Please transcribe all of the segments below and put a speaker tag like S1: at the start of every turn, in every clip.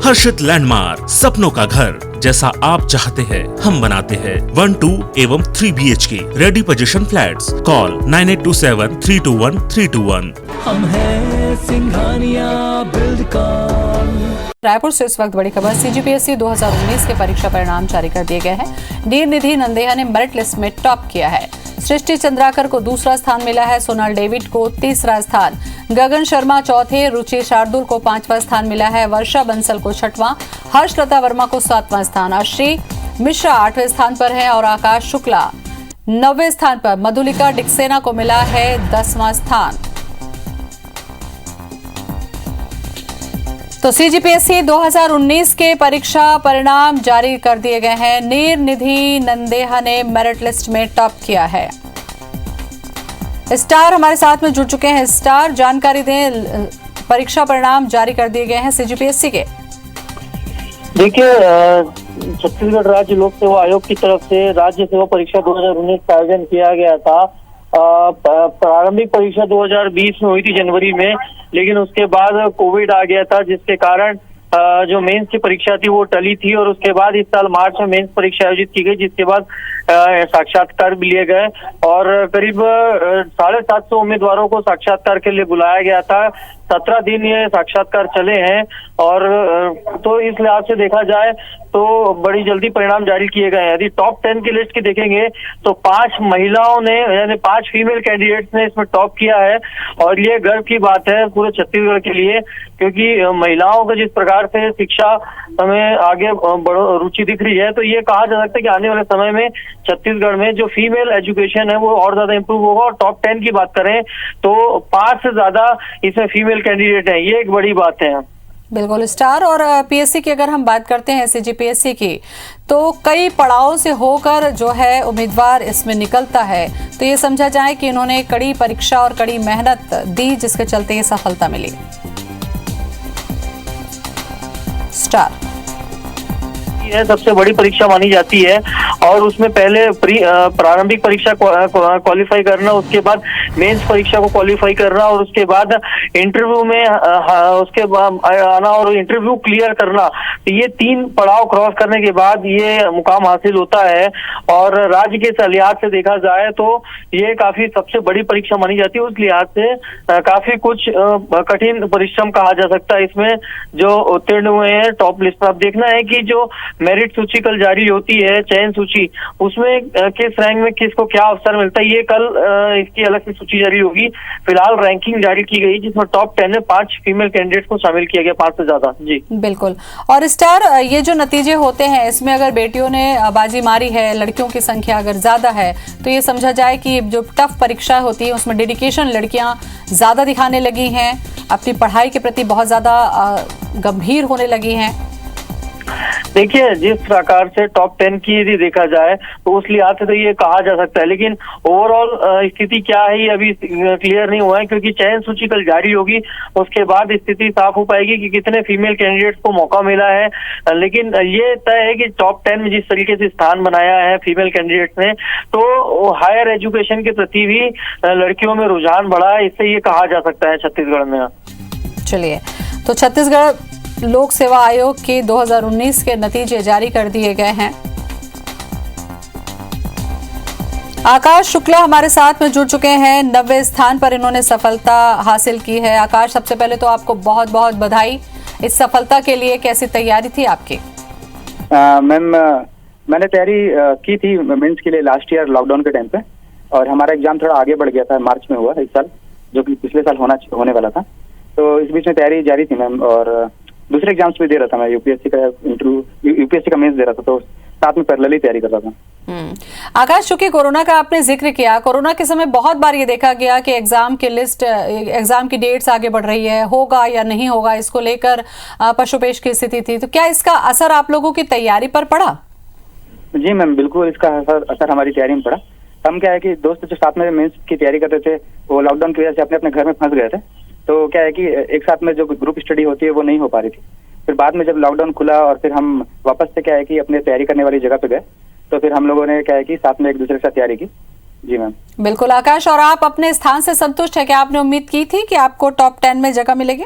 S1: हर्षित landmark, सपनों का घर जैसा आप चाहते हैं हम बनाते हैं। 1, 2 एवं 3 BHK ready position flats. Call 9827321321।
S2: हम हैं सिंघानिया बिल्डकॉन।
S3: रायपुर से इस वक्त बड़ी खबर। CGPSC 2019 के परीक्षा परिणाम जारी कर दिए गए हैं। नीर निधि नंदेहा ने मेरिट लिस्ट में टॉप किया है। सृष्टि चंद्राकर को दूसरा स्थान मिला है। सोनाल डेविड को तीसरा स्थान, गगन शर्मा चौथे, रुचि शार्दुल को 5वां स्थान मिला है। वर्षा बंसल को 6वां, हर्षलता वर्मा को 7वां स्थान, अश्री मिश्रा 8वें स्थान पर है और आकाश शुक्ला 9वें स्थान पर। मधुलिका डिक्सेना को मिला है 10वां स्थान। तो CGPSC 2019 के परीक्षा परिणाम जारी कर दिए गए हैं। नीर निधि नंदेहा ने मेरिट लिस्ट में टॉप किया है। स्टार हमारे साथ में जुड़ चुके हैं। स्टार, जानकारी दें, परीक्षा परिणाम जारी कर दिए गए हैं CGPSC के।
S4: देखिए, छत्तीसगढ़ राज्य लोक सेवा आयोग की तरफ से राज्य सेवा परीक्षा 2019 का आयोजन किया गया था। प्रारंभिक परीक्षा 2020 में हुई थी जनवरी में, लेकिन उसके बाद कोविड आ गया था, जिसके कारण जो मेंस की परीक्षा थी वो टली थी और उसके बाद इस साल मार्च में मेंस परीक्षा आयोजित की गई, जिसके बाद साक्षात्कार भी लिए गए और करीब 750 उम्मीदवारों को साक्षात्कार के लिए बुलाया गया था। 17 दिन ये साक्षात्कार चले हैं और तो इस लिहाज से देखा जाए तो बड़ी जल्दी परिणाम जारी किए गए हैं। यदि टॉप 10 की लिस्ट की देखेंगे तो 5 महिलाओं ने, यानी 5 फीमेल कैंडिडेट्स ने इसमें टॉप किया है और ये गर्व की बात है पूरे छत्तीसगढ़ के लिए, क्योंकि महिलाओं को जिस प्रकार से शिक्षा में आगे रुचि दिख रही है, तो ये कहा जा सकता है कि आने वाले समय में छत्तीसगढ़ में जो फीमेल एजुकेशन है वो और ज्यादा इंप्रूव होगा। और टॉप 10 की बात करें तो 5 से ज्यादा इसमें फीमेल कैंडिडेट हैं, ये एक बड़ी बात है।
S3: बिल्कुल स्टार। और PSC की अगर हम बात करते हैं CGPSC की, तो कई पड़ावों से होकर जो है उम्मीदवार इसमें निकलता है, तो ये समझा जाए कि इन्होंने कड़ी परीक्षा और कड़ी मेहनत दी, जिसके चलते ये सफलता मिली। स्टार
S4: है सबसे बड़ी परीक्षा मानी जाती है और उसमें पहले प्रारंभिक परीक्षा क्वालिफाई करना, उसके बाद मेंस परीक्षा को क्वालिफाई करना और उसके बाद इंटरव्यू में उसके बाद आना और इंटरव्यू क्लियर करना, तो ये 3 पड़ाव क्रॉस करने के बाद ये मुकाम हासिल होता है। और राज्य के लिहाज से देखा जाए तो ये काफी सबसे बड़ी परीक्षा मानी जाती है। उस लिहाज से काफी कुछ कठिन परिश्रम कहा जा सकता है इसमें जो उत्तीर्ण हुए हैं टॉप लिस्ट पर। अब देखना है कि जो मेरिट सूची कल जारी होती है, चयन सूची, उसमें किस रैंक में किसको क्या अवसर मिलता है, ये कल इसकी अलग से सूची जारी होगी। फिलहाल रैंकिंग जारी की गई जिसमें टॉप 10 में 5 फीमेल कैंडिडेट्स को शामिल किया गया, 5 से ज्यादा। जी
S3: बिल्कुल। और स्टार, ये जो नतीजे होते हैं इसमें अगर बेटियों ने बाजी मारी है, लड़कियों की संख्या अगर ज्यादा है, तो ये समझा जाए कि जो टफ परीक्षा होती है उसमें डेडिकेशन लड़कियां ज्यादा दिखाने लगी हैं, अपनी पढ़ाई के प्रति बहुत ज्यादा गंभीर होने लगी हैं।
S4: देखिए, जिस प्रकार से टॉप 10 की यदि देखा जाए तो उस लिहाज से तो ये कहा जा सकता है, लेकिन ओवरऑल स्थिति क्या है ये अभी क्लियर नहीं हुआ है, क्योंकि चयन सूची कल जारी होगी, उसके बाद स्थिति साफ हो पाएगी कि कितने फीमेल कैंडिडेट्स को मौका मिला है। लेकिन ये तय है कि टॉप 10 में जिस तरीके से स्थान बनाया है फीमेल कैंडिडेट्स ने, तो हायर एजुकेशन के प्रति भी लड़कियों में रुझान बढ़ा है, इससे ये कहा जा सकता है छत्तीसगढ़ में।
S3: चलिए, तो छत्तीसगढ़ लोक सेवा आयोग के 2019 के नतीजे जारी कर दिए गए हैं। आकाश शुक्ला हमारे साथ में जुड़ चुके हैं। 90वें स्थान पर इन्होंने सफलता हासिल की है। आकाश, सबसे पहले तो आपको बहुत बहुत बधाई इस सफलता के लिए। कैसी तैयारी थी आपकी?
S5: मैम, मैंने तैयारी की थी मेंस के लिए लास्ट ईयर लॉकडाउन के टाइम पे, और हमारा एग्जाम थोड़ा आगे बढ़ गया था, मार्च में हुआ इस साल, जो कि पिछले साल होने वाला था। तो इस बीच में तैयारी जारी थी मैम, और दूसरे एग्जाम्स भी दे रहा था मैं, यूपीएससी का इंटरव्यू, यूपीएससी का मेंस दे रहा था, तो साथ में पैरेलली तैयारी कर रहा था।
S3: आकाश, चूंकि कोरोना का आपने जिक्र किया, कोरोना के समय बहुत बार ये देखा गया कि एग्जाम की लिस्ट, एग्जाम की डेट्स आगे बढ़ रही है, होगा या नहीं होगा, इसको लेकर पशुपेश की स्थिति थी, तो क्या इसका असर आप लोगों की तैयारी पर पड़ा?
S5: जी मैम, बिल्कुल इसका असर हमारी तैयारी में पड़ा। हम क्या है कि दोस्त जो साथ में मेंस की तैयारी करते थे वो लॉकडाउन की वजह से अपने अपने घर में फंस गए थे, तो क्या है कि एक साथ में जो ग्रुप स्टडी होती है वो नहीं हो पा रही थी। फिर बाद में जब लॉकडाउन खुला और फिर हम वापस से क्या है कि अपने तैयारी करने वाली जगह पे गए, तो फिर हम लोगों ने क्या है कि साथ में एक दूसरे के साथ तैयारी की। जी मैम।
S3: बिल्कुल आकाश, और आप अपने स्थान से संतुष्ट है? क्या आपने उम्मीद की थी कि आपको टॉप 10 में जगह मिलेगी?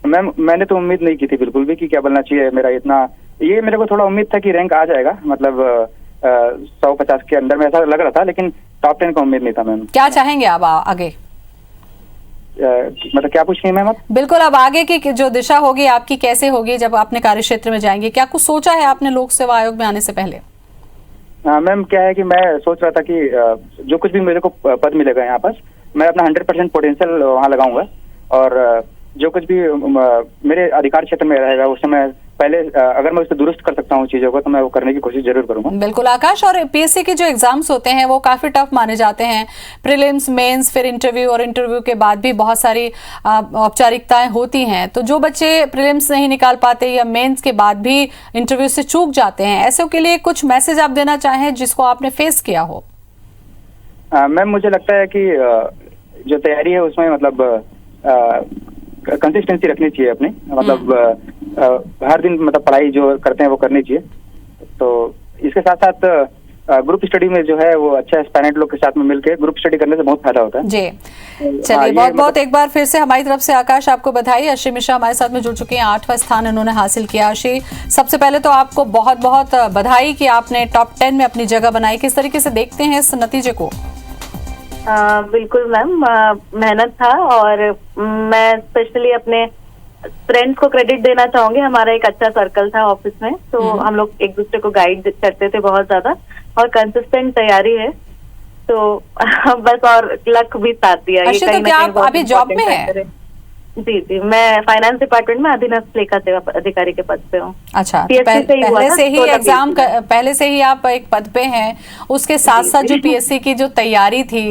S5: मैम मैंने तो उम्मीद नहीं की थी बिल्कुल भी कि क्या बनना चाहिए मेरा इतना, ये मेरे को थोड़ा उम्मीद था कि रैंक आ जाएगा, मतलब 150 के अंदर में ऐसा लग रहा था, लेकिन टॉप 10 का उम्मीद नहीं था मैम।
S3: क्या चाहेंगे आप आगे?
S5: मतलब क्या पूछ रही हैं मैम आप?
S3: बिल्कुल, अब आगे की जो दिशा होगी आपकी कैसे होगी जब अपने कार्य क्षेत्र में जाएंगे? क्या कुछ सोचा है आपने लोक सेवा आयोग में आने से पहले?
S5: मैम क्या है कि मैं सोच रहा था कि जो कुछ भी मेरे को पद मिलेगा यहाँ पर, मैं अपना 100% पोटेंशियल वहाँ लगाऊंगा, और जो कुछ भी मेरे अधिकार क्षेत्र में रहेगा उस समय पहले अगर मैं उससे दुरुस्त कर सकता हूँ चीजों को, तो मैं वो करने की कोशिश जरूर करूंगा।
S3: बिल्कुल आकाश, और पीएससी के जो एग्जाम्स होते हैं वो काफी टफ माने जाते हैं, प्रीलिम्स, मेंस, फिर इंटरव्यू, और इंटरव्यू के बाद भी बहुत सारी औपचारिकताएं होती हैं। तो जो बच्चे प्रीलिम्स नहीं निकाल पाते या मेंस के बाद भी इंटरव्यू से चूक जाते हैं, ऐसे के लिए कुछ मैसेज आप देना चाहें जिसको आपने फेस किया हो?
S5: मैम मुझे लगता है कि जो तैयारी है उसमें मतलब कंसिस्टेंसी रखनी चाहिए अपनी, मतलब हर दिन मतलब पढ़ाई जो करते हैं वो करनी चाहिए। तो इसके साथ साथ ग्रुप स्टडी में जो है वो अच्छा एस्पायरेंट लोग के साथ में मिलकर ग्रुप स्टडी करने से बहुत फायदा होता है
S3: जी। चलिए बहुत बहुत एक बार फिर से हमारी तरफ से आकाश आपको बधाई। आशी मिश्रा हमारे साथ में जुड़ चुके हैं, 8वां स्थान इन्होंने हासिल किया। आशी, सबसे पहले तो आपको बहुत बहुत बधाई कि आपने टॉप 10 में अपनी जगह बनाई। किस तरीके से देखते हैं इस नतीजे को?
S6: बिल्कुल मैम, मेहनत था, और मैं स्पेशली अपने फ्रेंड्स को क्रेडिट देना चाहूंगी। हमारा एक अच्छा सर्कल था ऑफिस में, तो हम लोग एक दूसरे को गाइड करते थे बहुत ज्यादा, और कंसिस्टेंट तैयारी है, तो बस और लक भी साथ दिया।
S3: अच्छा, तो क्या आप अभी जॉब में हैं?
S6: जी जी, मैं फाइनेंस डिपार्टमेंट में अधीनस्थ लेखा सेवा अधिकारी के पद पे हूँ।
S3: अच्छा, पहले से ही एग्जाम, पहले से ही आप एक पद पे हैं, उसके साथ साथ जो पीएससी की जो तैयारी थी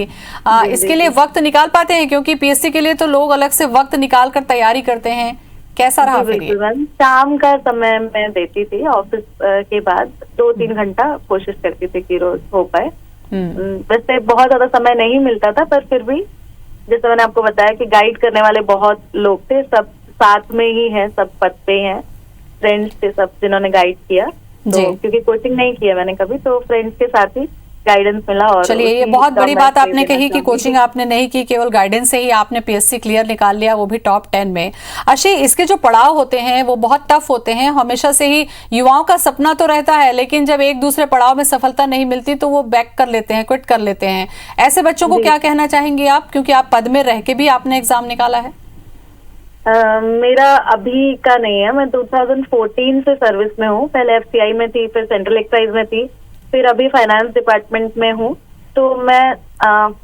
S3: इसके लिए वक्त निकाल पाते हैं? क्योंकि पीएससी के लिए तो लोग अलग से वक्त निकाल कर तैयारी करते हैं, कैसा रहा फिर ये?
S6: शाम का समय मैं देती थी, ऑफिस के बाद 2-3 घंटा कोशिश करती थी कि रोज हो पाए। वैसे बहुत ज्यादा समय नहीं मिलता था, पर फिर भी जैसे मैंने आपको बताया कि गाइड करने वाले बहुत लोग थे, सब साथ में ही हैं, सब पद पे हैं, फ्रेंड्स थे सब जिन्होंने गाइड किया। तो क्योंकि कोचिंग नहीं किया मैंने कभी, तो फ्रेंड्स के साथ ही गाइडेंस मिला। और
S3: चलिए, ये बहुत बड़ी बात आपने कही कि कोचिंग आपने नहीं की, केवल गाइडेंस से ही आपने पीएससी क्लियर निकाल लिया, वो भी टॉप 10 में। आशी, इसके जो पड़ाव होते हैं वो बहुत टफ होते हैं। हमेशा से ही युवाओं का सपना तो रहता है, लेकिन जब एक दूसरे पड़ाव में सफलता नहीं मिलती तो वो बैक कर लेते हैं, क्विट कर लेते हैं। ऐसे बच्चों को क्या कहना चाहेंगे आप, क्योंकि आप पद में रह के भी आपने एग्जाम निकाला है?
S6: मेरा अभी का नहीं है, मैं 2014 से सर्विस में हूँ। पहले FCI में थी, फिर सेंट्रल एक्साइज में थी, फिर अभी फाइनेंस डिपार्टमेंट में हूँ। तो मैं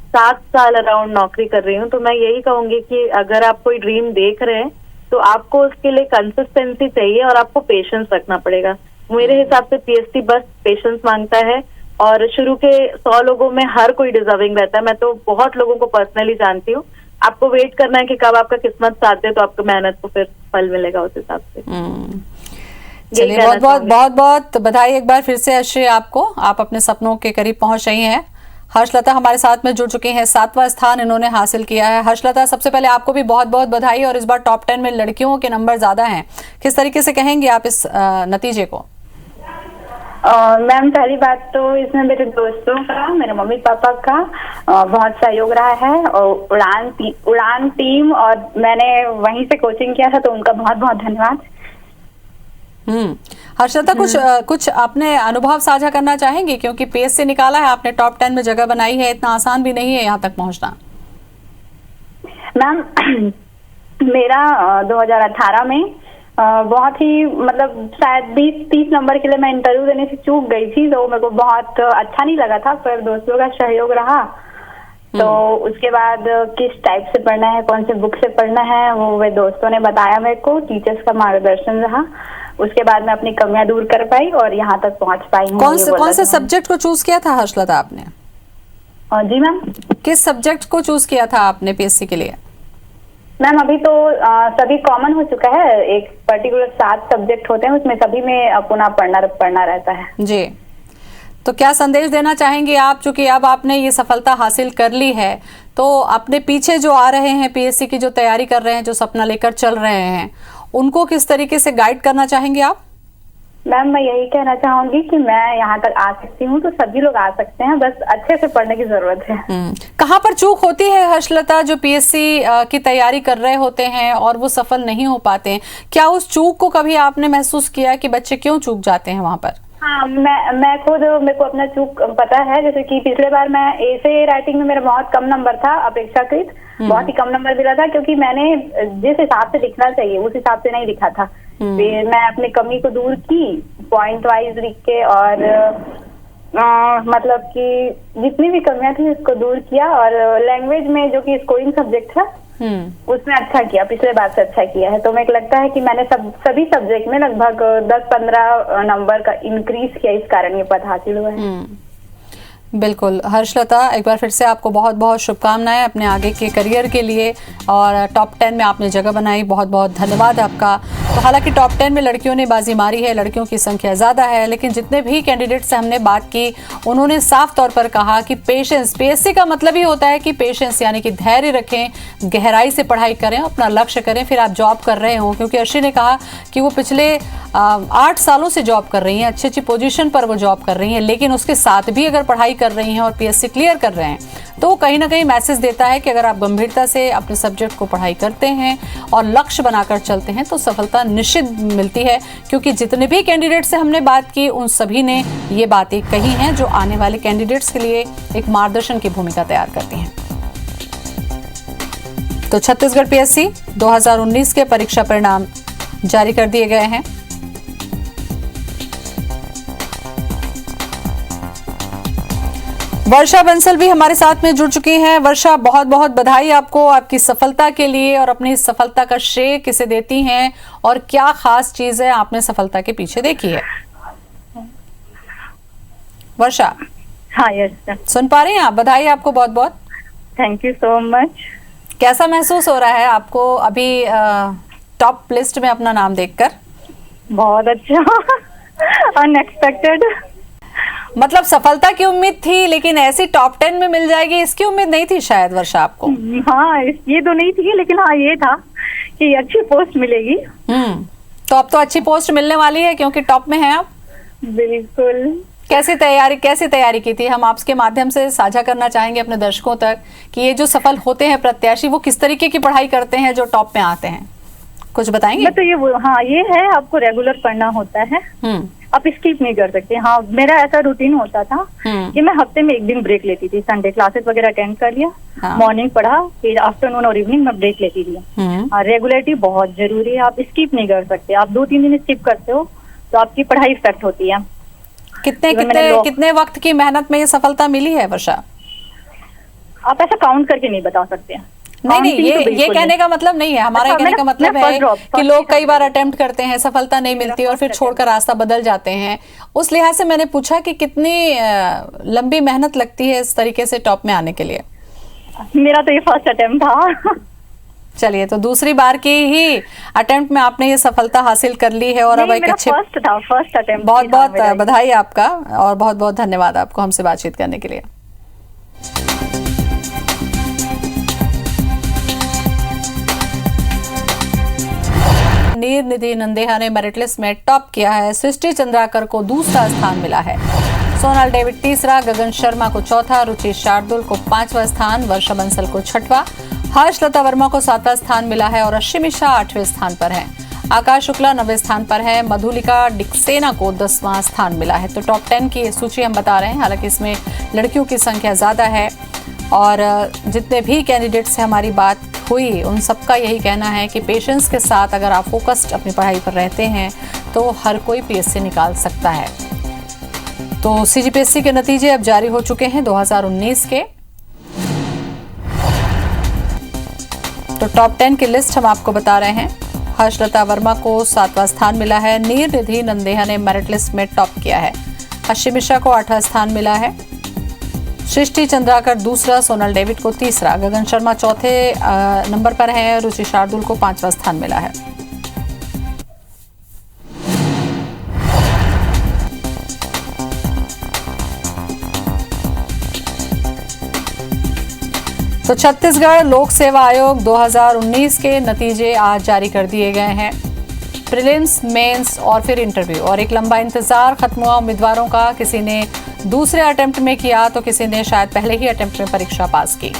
S6: 7 साल अराउंड नौकरी कर रही हूँ। तो मैं यही कहूंगी कि अगर आप कोई ड्रीम देख रहे हैं तो आपको उसके लिए कंसिस्टेंसी चाहिए और आपको पेशेंस रखना पड़ेगा। मेरे हिसाब से पीएससी बस पेशेंस मांगता है, और शुरू के 100 लोगों में हर कोई डिजर्विंग रहता है। मैं तो बहुत लोगों को पर्सनली जानती हूँ। आपको वेट करना है कि कब आपका किस्मत साथ दे, तो आपको मेहनत को फिर फल मिलेगा उस हिसाब से।
S3: चलिए, बहुत बहुत बधाई एक बार फिर से आशी आपको, आप अपने सपनों के करीब पहुंच रही हैं। हर्षलता हमारे साथ में जुड़ चुकी हैं, 7वां स्थान इन्होंने हासिल किया है। हर्षलता, सबसे पहले आपको भी बहुत बहुत बधाई, और इस बार टॉप 10 में लड़कियों के नंबर ज्यादा हैं। किस तरीके से कहेंगे आप इस नतीजे को?
S7: मैम, पहली बात तो इसमें मेरे दोस्तों का, मेरे मम्मी पापा का बहुत सहयोग रहा है, और उड़ान टीम, और मैंने वहीं से कोचिंग किया था, तो उनका बहुत बहुत धन्यवाद।
S3: हर्षलता, कुछ अपने अनुभव साझा करना चाहेंगे, क्योंकि पीएससी निकाला है आपने, टॉप 10 में जगह बनाई है, इतना आसान भी नहीं है यहाँ तक पहुँचना।
S7: मैम, मेरा 2018 में बहुत ही मतलब शायद 20-30 नंबर के लिए मैं इंटरव्यू देने से चूक गई थी, तो मेरे को बहुत अच्छा नहीं लगा था, पर दोस्तों का सहयोग रहा। तो उसके बाद किस टाइप से पढ़ना है, कौन से बुक से पढ़ना है, वो वे दोस्तों ने बताया मेरे को, टीचर्स का मार्गदर्शन रहा। उसके बाद मैं अपनी कमियां दूर कर पाई और यहाँ तक पहुँच पाई हूँ।
S3: कौन से सब्जेक्ट को चूज किया था हर्षलता आपने?
S7: जी मैम,
S3: किस सब्जेक्ट को चूज किया था आपने पीएससी के लिए?
S7: मैम, अभी तो सभी कॉमन हो चुका है, एक पर्टिकुलर 7 सब्जेक्ट होते हैं, उसमें सभी में अपना पढ़ना रहता है।
S3: जी, तो क्या संदेश देना चाहेंगे आप, चूंकि अब आपने ये सफलता हासिल कर ली है, तो अपने पीछे जो आ रहे हैं, पीएससी की जो तैयारी कर रहे हैं, जो सपना लेकर चल रहे हैं, उनको किस तरीके से गाइड करना चाहेंगे आप?
S7: मैम मैं यही कहना चाहूंगी कि मैं यहाँ तक आ सकती हूँ तो सभी लोग आ सकते हैं, बस अच्छे से पढ़ने की जरूरत है।
S3: कहाँ पर चूक होती है हर्षलता, जो पीएससी की तैयारी कर रहे होते हैं और वो सफल नहीं हो पाते हैं? क्या उस चूक को कभी आपने महसूस किया कि बच्चे क्यों चूक जाते हैं वहाँ पर?
S7: हाँ, मैं खुद, मेरे को अपना चूक पता है। जैसे कि पिछले बार मैं ऐसे राइटिंग में मेरा बहुत कम नंबर था, अपेक्षाकृत बहुत ही कम नंबर मिला था, क्योंकि मैंने जिस हिसाब से लिखना चाहिए उस हिसाब से नहीं लिखा था। फिर मैं अपनी कमी को दूर की, पॉइंट वाइज लिख के, और मतलब कि जितनी भी कमियां थी उसको दूर किया, और लैंग्वेज में जो कि स्कोरिंग सब्जेक्ट था उसमें अच्छा किया, पिछले बार से अच्छा किया है। तो मेरे को लगता है कि मैंने सभी सब्जेक्ट में लगभग 10-15 नंबर का इंक्रीज किया, इस कारण ये पद हासिल हुआ है।
S3: बिल्कुल हर्षलता, एक बार फिर से आपको बहुत बहुत शुभकामनाएं अपने आगे के करियर के लिए, और टॉप 10 में आपने जगह बनाई, बहुत बहुत धन्यवाद आपका। तो हालांकि टॉप 10 में लड़कियों ने बाजी मारी है, लड़कियों की संख्या ज़्यादा है, लेकिन जितने भी कैंडिडेट से हमने बात की उन्होंने साफ तौर पर कहा कि पेशेंस, पीएससी का मतलब ही होता है कि पेशेंस, यानी कि धैर्य रखें, गहराई से पढ़ाई करें, अपना लक्ष्य करें, फिर आप जॉब कर रहे हो। क्योंकि अर्शी ने कहा कि वो पिछले 8 सालों से जॉब कर रही हैं, अच्छी अच्छी पोजीशन पर वो जॉब कर रही हैं, लेकिन उसके साथ भी अगर पढ़ाई कर रही हैं और पीएससी क्लियर कर रहे हैं तो कहीं ना कहीं मैसेज देता है कि अगर आप गंभीरता से अपने सब्जेक्ट को पढ़ाई करते हैं और लक्ष्य बनाकर चलते हैं तो सफलता निश्चित मिलती है। क्योंकि जितने भी कैंडिडेट से हमने बात की उन सभी ने ये बातें कही हैं जो आने वाले कैंडिडेट्स के लिए एक मार्गदर्शन की भूमिका तैयार करती हैं। तो छत्तीसगढ़ पीएससी 2019 के परीक्षा परिणाम जारी कर दिए गए हैं। वर्षा बंसल भी हमारे साथ में जुड़ चुकी हैं। वर्षा, बहुत बहुत बधाई आपको आपकी सफलता के लिए, और अपनी सफलता का श्रेय किसे देती हैं और क्या खास चीज है आपने सफलता के पीछे देखी है? वर्षा,
S8: हाँ यस,
S3: सुन पा रही हैं आप? बधाई आपको बहुत बहुत।
S8: Thank you so much.
S3: कैसा महसूस हो रहा है आपको अभी टॉप लिस्ट में अपना नाम देखकर?
S8: बहुत अच्छा, अनएक्सपेक्टेड।
S3: मतलब सफलता की उम्मीद थी, लेकिन ऐसी टॉप 10 में मिल जाएगी इसकी उम्मीद नहीं थी शायद वर्षा आपको?
S8: हाँ, ये तो नहीं थी, लेकिन हाँ ये था कि अच्छी पोस्ट मिलेगी।
S3: तो अब तो अच्छी पोस्ट मिलने वाली है क्योंकि टॉप में हैं आप।
S8: बिल्कुल।
S3: कैसी तैयारी की थी? हम आपके माध्यम से साझा करना चाहेंगे अपने दर्शकों तक कि ये जो सफल होते हैं प्रत्याशी वो किस तरीके की पढ़ाई करते हैं जो टॉप में आते हैं, कुछ बताएंगे?
S8: मैं तो ये है आपको रेगुलर पढ़ना होता है, आप स्किप नहीं कर सकते। हाँ, मेरा ऐसा रूटीन होता था कि मैं हफ्ते में 1 दिन ब्रेक लेती थी। संडे क्लासेस वगैरह अटेंड कर लिया, मॉर्निंग पढ़ा, फिर आफ्टरनून और इवनिंग में ब्रेक लेती थी। रेगुलरिटी बहुत जरूरी है, आप स्किप नहीं कर सकते। आप 2-3 दिन स्किप करते हो तो आपकी पढ़ाई इफेक्ट होती है।
S3: कितने वक्त की मेहनत में ये सफलता मिली है वर्षा?
S8: आप ऐसा काउंट करके नहीं बता सकते।
S3: नहीं, ये कहने का मतलब नहीं है हमारा। कहने का मतलब है कि लोग कई बार अटेम्प्ट करते हैं, सफलता नहीं मिलती और फिर छोड़कर रास्ता बदल जाते हैं। उस लिहाज से मैंने पूछा कि कितनी लंबी मेहनत लगती है इस तरीके से टॉप में आने के लिए।
S8: मेरा तो ये फर्स्ट अटेम्प्ट था।
S3: चलिए, तो दूसरी बार की ही अटेम्प्ट में आपने ये सफलता हासिल कर ली है और अब एक अच्छे
S8: फर्स्ट अटेम्प्ट।
S3: बहुत बहुत बधाई आपका और बहुत बहुत धन्यवाद आपको हमसे बातचीत करने के लिए। नीर निधि नंदेहा ने मेरिट लिस्ट में टॉप किया है। सृष्टि चंद्राकर को दूसरा स्थान मिला है। सोनाल डेविड तीसरा, गगन शर्मा को चौथा, रुचि शार्दुल को 5वां स्थान, वर्षा बंसल को 6वां, हर्षलता वर्मा को 7वां स्थान मिला है और अश्विनी मिश्रा 8वें स्थान पर है। आकाश शुक्ला 9वें स्थान पर है। मधुलिका डिक्सेना को 10वां स्थान मिला है। तो टॉप 10 की सूची हम बता रहे हैं, हालांकि इसमें लड़कियों की संख्या ज़्यादा है और जितने भी कैंडिडेट से हमारी बात हुई उन सबका यही कहना है कि पेशेंस के साथ अगर आप फोकस्ड अपनी पढ़ाई पर रहते हैं तो हर कोई पीएससी निकाल सकता है। तो सीजीपीएससी के नतीजे अब जारी हो चुके हैं 2019 के। तो टॉप 10 की लिस्ट हम आपको बता रहे हैं। हर्षलता वर्मा को 7वां स्थान मिला है। नीर निधि नंदेहा ने मेरिट लिस्ट में टॉप किया है। अश्विनी मिश्रा को 8वां स्थान मिला है। सृष्टि चंद्राकर दूसरा, सोनल डेविड को तीसरा, गगन शर्मा चौथे नंबर पर है। रुचि शार्दुल को 5वां स्थान मिला है। तो छत्तीसगढ़ लोक सेवा आयोग 2019 के नतीजे आज जारी कर दिए गए हैं। प्रीलिम्स, मेंस और फिर इंटरव्यू, और एक लंबा इंतजार खत्म हुआ उम्मीदवारों का। किसी ने दूसरे अटेम्प्ट में किया तो किसी ने शायद पहले ही अटेम्प्ट में परीक्षा पास की।